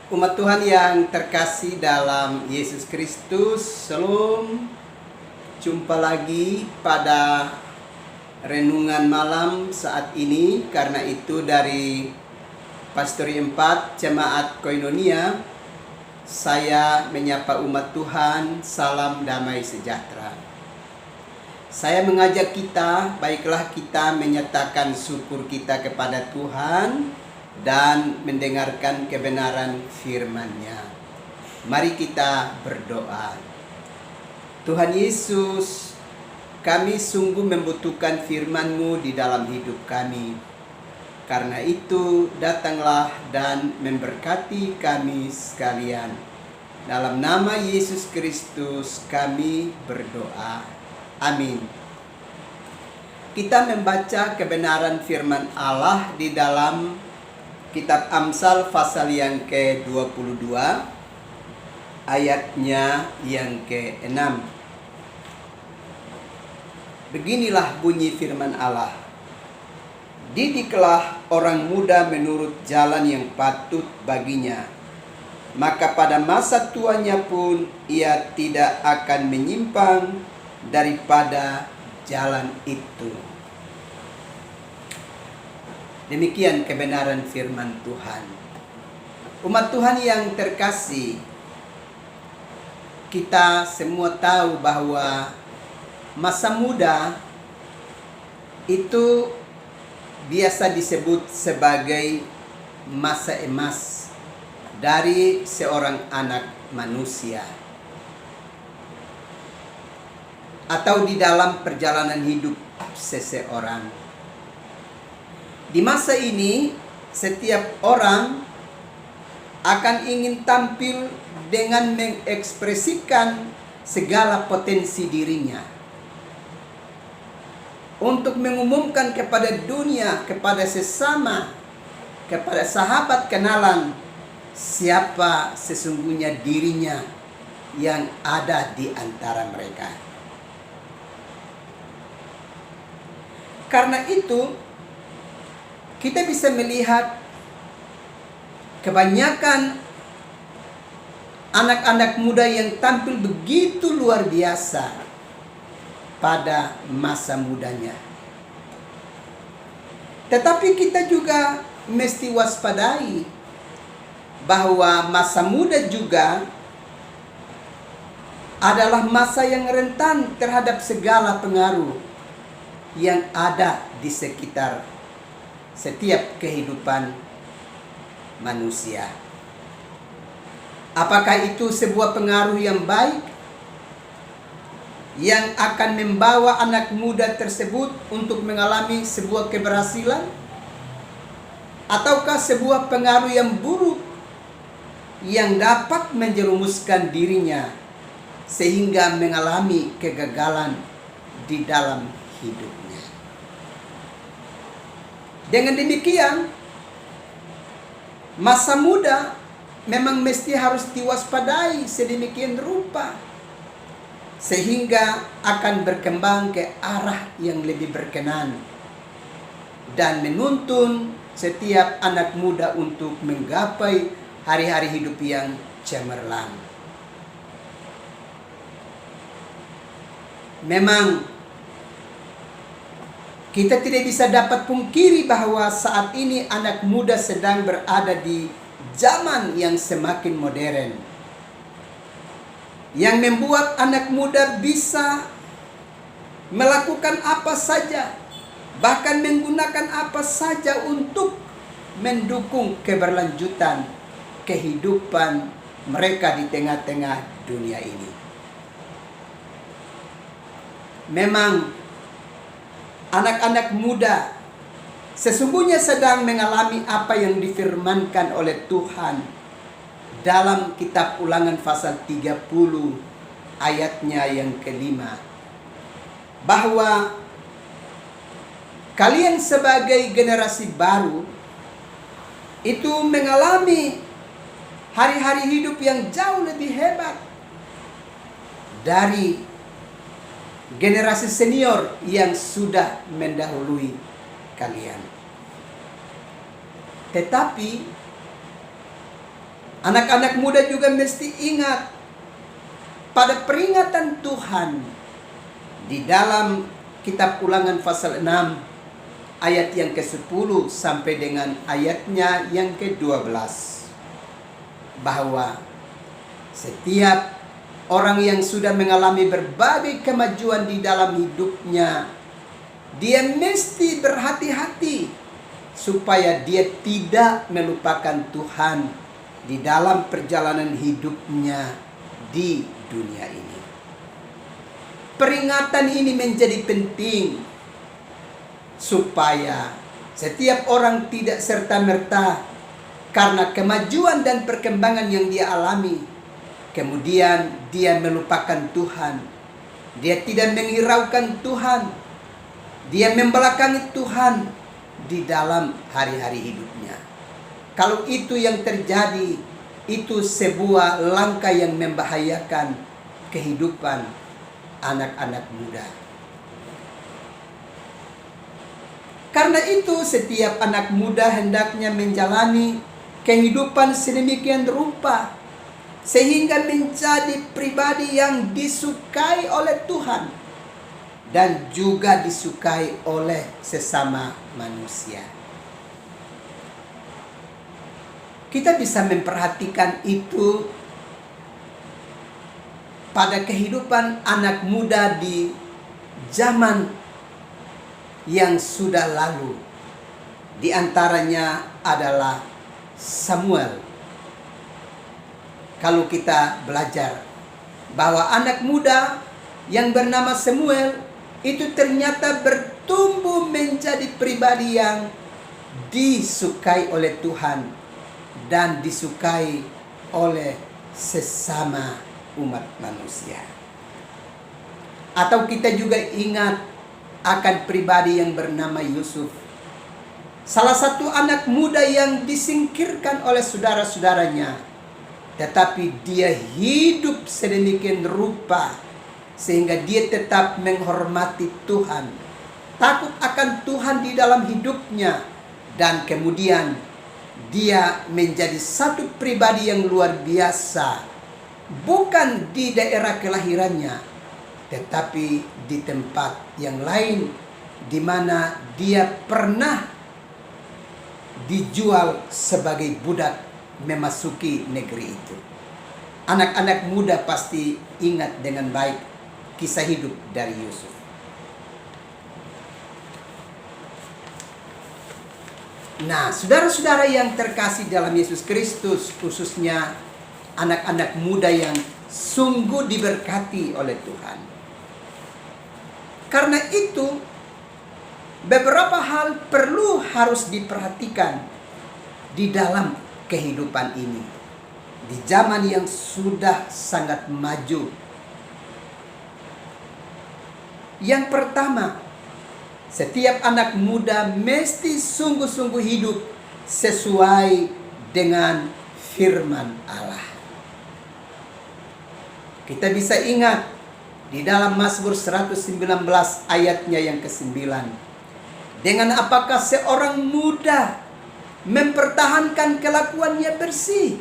Umat Tuhan yang terkasih dalam Yesus Kristus, Shalom. Jumpa lagi pada renungan malam saat ini. Karena itu dari Pastori 4 Jemaat Koinonia, saya menyapa umat Tuhan, salam damai sejahtera. Saya mengajak kita, baiklah kita menyatakan syukur kita kepada Tuhan dan mendengarkan kebenaran firman-Nya. Mari kita berdoa. Tuhan Yesus, kami sungguh membutuhkan firman-Mu di dalam hidup kami. Karena itu, datanglah dan memberkati kami sekalian. Dalam nama Yesus Kristus kami berdoa. Amin. Kita membaca kebenaran firman Allah di dalam Kitab Amsal pasal yang ke-22, ayatnya yang ke-6. Beginilah bunyi firman Allah. Didiklah orang muda menurut jalan yang patut baginya, maka pada masa tuanya pun ia tidak akan menyimpang daripada jalan itu. Demikian kebenaran firman Tuhan. Umat Tuhan yang terkasih, kita semua tahu bahwa masa muda itu biasa disebut sebagai masa emas dari seorang anak manusia, atau di dalam perjalanan hidup seseorang. Di masa ini, setiap orang akan ingin tampil dengan mengekspresikan segala potensi dirinya, untuk mengumumkan kepada dunia, kepada sesama, kepada sahabat kenalan, siapa sesungguhnya dirinya yang ada di antara mereka. Karena itu, kita bisa melihat kebanyakan anak-anak muda yang tampil begitu luar biasa pada masa mudanya. Tetapi kita juga mesti waspadai bahwa masa muda juga adalah masa yang rentan terhadap segala pengaruh yang ada di sekitar setiap kehidupan manusia. Apakah itu sebuah pengaruh yang baik yang akan membawa anak muda tersebut untuk mengalami sebuah keberhasilan, ataukah sebuah pengaruh yang buruk yang dapat menjerumuskan dirinya sehingga mengalami kegagalan di dalam hidupnya? Dengan demikian, masa muda memang mesti harus diwaspadai sedemikian rupa, sehingga akan berkembang ke arah yang lebih berkenan dan menuntun setiap anak muda untuk menggapai hari-hari hidup yang cemerlang. Memang kita tidak bisa dapat pungkiri bahwa saat ini anak muda sedang berada di zaman yang semakin modern, yang membuat anak muda bisa melakukan apa saja, bahkan menggunakan apa saja untuk mendukung keberlanjutan kehidupan mereka di tengah-tengah dunia ini. Memang anak-anak muda sesungguhnya sedang mengalami apa yang difirmankan oleh Tuhan dalam kitab Ulangan pasal 30 ayatnya yang ke-5, bahwa kalian sebagai generasi baru itu mengalami hari-hari hidup yang jauh lebih hebat dari generasi senior yang sudah mendahului kalian. Tetapi Anak-anak muda juga mesti ingat pada peringatan Tuhan di dalam kitab Ulangan pasal 6 ayat yang ke-10 sampai dengan ayatnya yang ke-12, bahwa setiap orang yang sudah mengalami berbagai kemajuan di dalam hidupnya, dia mesti berhati-hati supaya dia tidak melupakan Tuhan di dalam perjalanan hidupnya di dunia ini. Peringatan ini menjadi penting supaya setiap orang tidak serta-merta karena kemajuan dan perkembangan yang dia alami, kemudian dia melupakan Tuhan. Dia tidak menghiraukan Tuhan. Dia membelakangi Tuhan di dalam hari-hari hidupnya. Kalau itu yang terjadi, itu sebuah langkah yang membahayakan kehidupan anak-anak muda. Karena itu setiap anak muda hendaknya menjalani kehidupan sedemikian rupa sehingga menjadi pribadi yang disukai oleh Tuhan dan juga disukai oleh sesama manusia. Kita bisa memperhatikan itu pada kehidupan anak muda di zaman yang sudah lalu. Di antaranya adalah Samuel. Kalau kita belajar bahwa anak muda yang bernama Samuel itu ternyata bertumbuh menjadi pribadi yang disukai oleh Tuhan dan disukai oleh sesama umat manusia. Atau kita juga ingat akan pribadi yang bernama Yusuf, salah satu anak muda yang disingkirkan oleh saudara-saudaranya, tetapi dia hidup sedemikian rupa sehingga dia tetap menghormati Tuhan, takut akan Tuhan di dalam hidupnya, dan kemudian dia menjadi satu pribadi yang luar biasa, bukan di daerah kelahirannya, tetapi di tempat yang lain, di mana dia pernah dijual sebagai budak memasuki negeri itu. Anak-anak muda pasti ingat dengan baik kisah hidup dari Yusuf. Nah, saudara-saudara yang terkasih dalam Yesus Kristus, khususnya anak-anak muda yang sungguh diberkati oleh Tuhan. Karena itu, beberapa hal harus diperhatikan di dalam kehidupan ini. Di zaman yang sudah sangat maju. Yang pertama, setiap anak muda mesti sungguh-sungguh hidup sesuai dengan firman Allah. Kita bisa ingat di dalam Mazmur 119 ayatnya yang ke-9. Dengan apakah seorang muda mempertahankan kelakuannya bersih?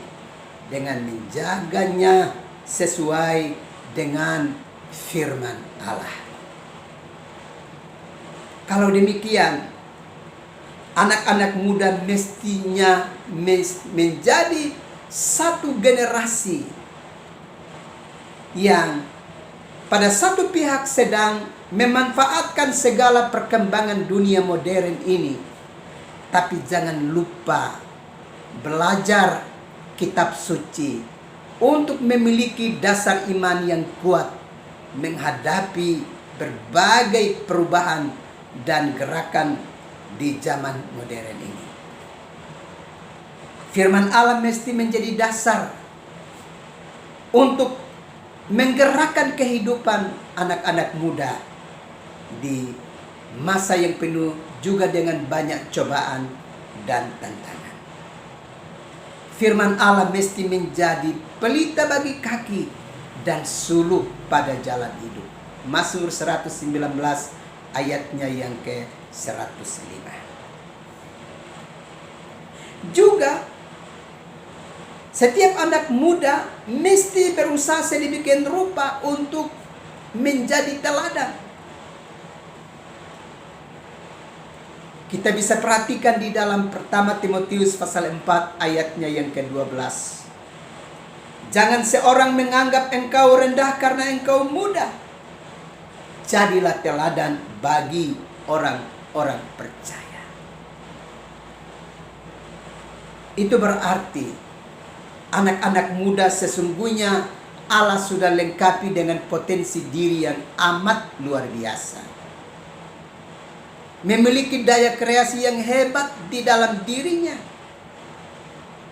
Dengan menjaganya sesuai dengan firman Allah. Kalau demikian, anak-anak muda mestinya menjadi satu generasi yang pada satu pihak sedang memanfaatkan segala perkembangan dunia modern ini, tapi jangan lupa belajar kitab suci untuk memiliki dasar iman yang kuat menghadapi berbagai perubahan dan gerakan di zaman modern ini. Firman Allah mesti menjadi dasar untuk menggerakkan kehidupan anak-anak muda di masa yang penuh juga dengan banyak cobaan dan tantangan. Firman Allah mesti menjadi pelita bagi kaki dan suluh pada jalan hidup. Mazmur 119 ayatnya yang ke-105. Juga Setiap anak muda mesti berusaha sedemikian rupa untuk menjadi teladan. Kita bisa perhatikan di dalam pertama Timotius pasal 4 ayatnya yang ke-12. Jangan seorang menganggap engkau rendah karena engkau muda. Jadilah teladan bagi orang-orang percaya. Itu berarti anak-anak muda sesungguhnya Allah sudah lengkapi dengan potensi diri yang amat luar biasa. Memiliki daya kreasi yang hebat di dalam dirinya.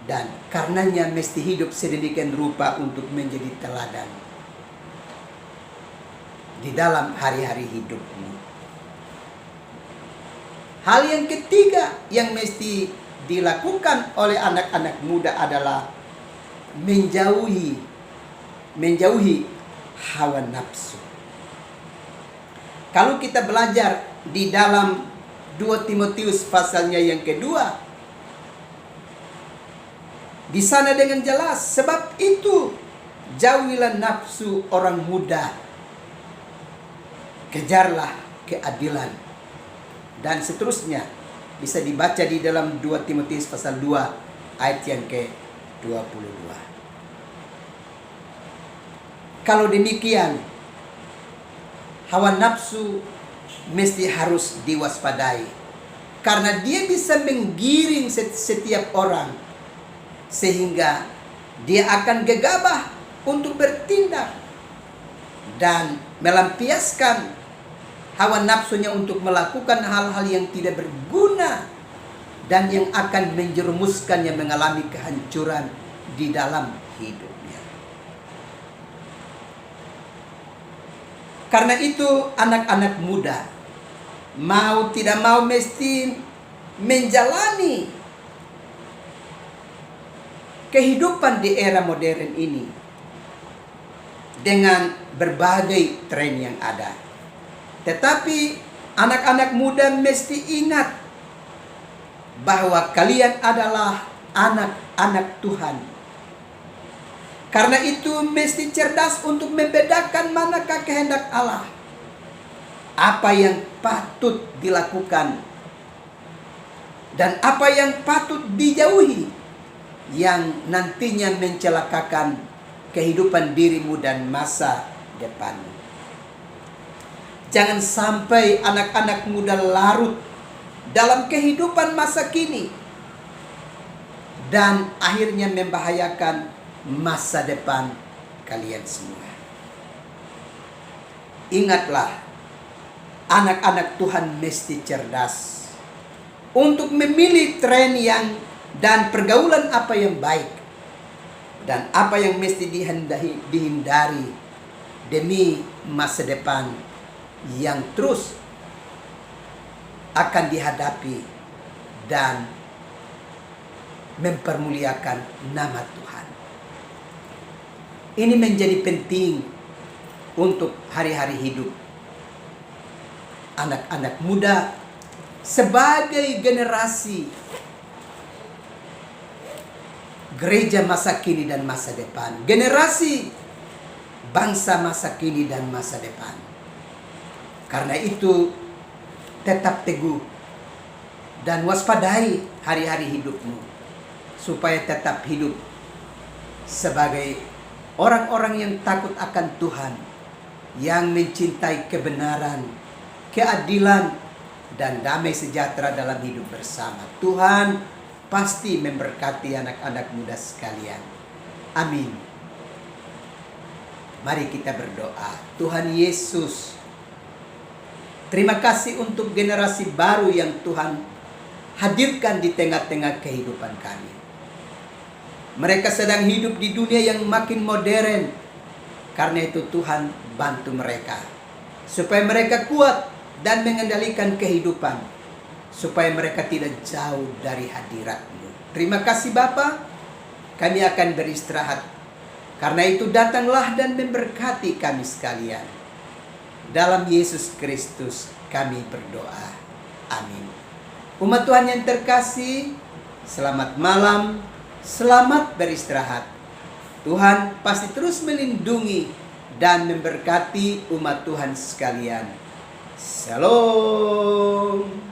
Dan karenanya mesti hidup sedemikian rupa untuk menjadi teladan di dalam hari-hari hidupmu. Hal yang ketiga yang mesti dilakukan oleh anak-anak muda adalah menjauhi hawa nafsu. Kalau kita belajar di dalam 2 Timotius pasalnya yang kedua, di sana dengan jelas, sebab itu jauhilah nafsu orang muda, kejarlah keadilan, dan seterusnya. Bisa dibaca di dalam 2 Timotius pasal 2 ayat yang ke-22. Kalau demikian, hawa nafsu mesti harus diwaspadai, karena dia bisa menggiring setiap orang, sehingga dia akan gegabah untuk bertindak dan melampiaskan hawa nafsunya untuk melakukan hal-hal yang tidak berguna dan yang akan menjerumuskannya mengalami kehancuran di dalam hidupnya. Karena itu anak-anak muda mau tidak mau mesti menjalani kehidupan di era modern ini dengan berbagai tren yang ada. Tetapi anak-anak muda mesti ingat bahwa kalian adalah anak-anak Tuhan. Karena itu mesti cerdas untuk membedakan manakah kehendak Allah, apa yang patut dilakukan, dan apa yang patut dijauhi, yang nantinya mencelakakan kehidupan dirimu dan masa depanmu. Jangan sampai anak-anak muda larut dalam kehidupan masa kini dan akhirnya membahayakan masa depan kalian semua. Ingatlah, anak-anak Tuhan mesti cerdas untuk memilih tren yang dan pergaulan apa yang baik dan apa yang mesti dihindari demi masa depan yang terus akan dihadapi dan mempermuliakan nama Tuhan. Ini menjadi penting untuk hari-hari hidup anak-anak muda sebagai generasi gereja masa kini dan masa depan, generasi bangsa masa kini dan masa depan. Karena itu tetap teguh dan waspadai hari-hari hidupmu supaya tetap hidup sebagai orang-orang yang takut akan Tuhan, yang mencintai kebenaran, keadilan, dan damai sejahtera dalam hidup bersama. Tuhan pasti memberkati anak-anak muda sekalian. Amin. Mari kita berdoa. Tuhan Yesus, terima kasih untuk generasi baru yang Tuhan hadirkan di tengah-tengah kehidupan kami. Mereka sedang hidup di dunia yang makin modern. Karena itu Tuhan bantu mereka, supaya mereka kuat dan mengendalikan kehidupan, supaya mereka tidak jauh dari hadirat-Mu. Terima kasih Bapa, kami akan beristirahat. Karena itu datanglah dan memberkati kami sekalian. Dalam Yesus Kristus kami berdoa. Amin. Umat Tuhan yang terkasih, selamat malam. Selamat beristirahat. Tuhan pasti terus melindungi dan memberkati umat Tuhan sekalian. Shalom.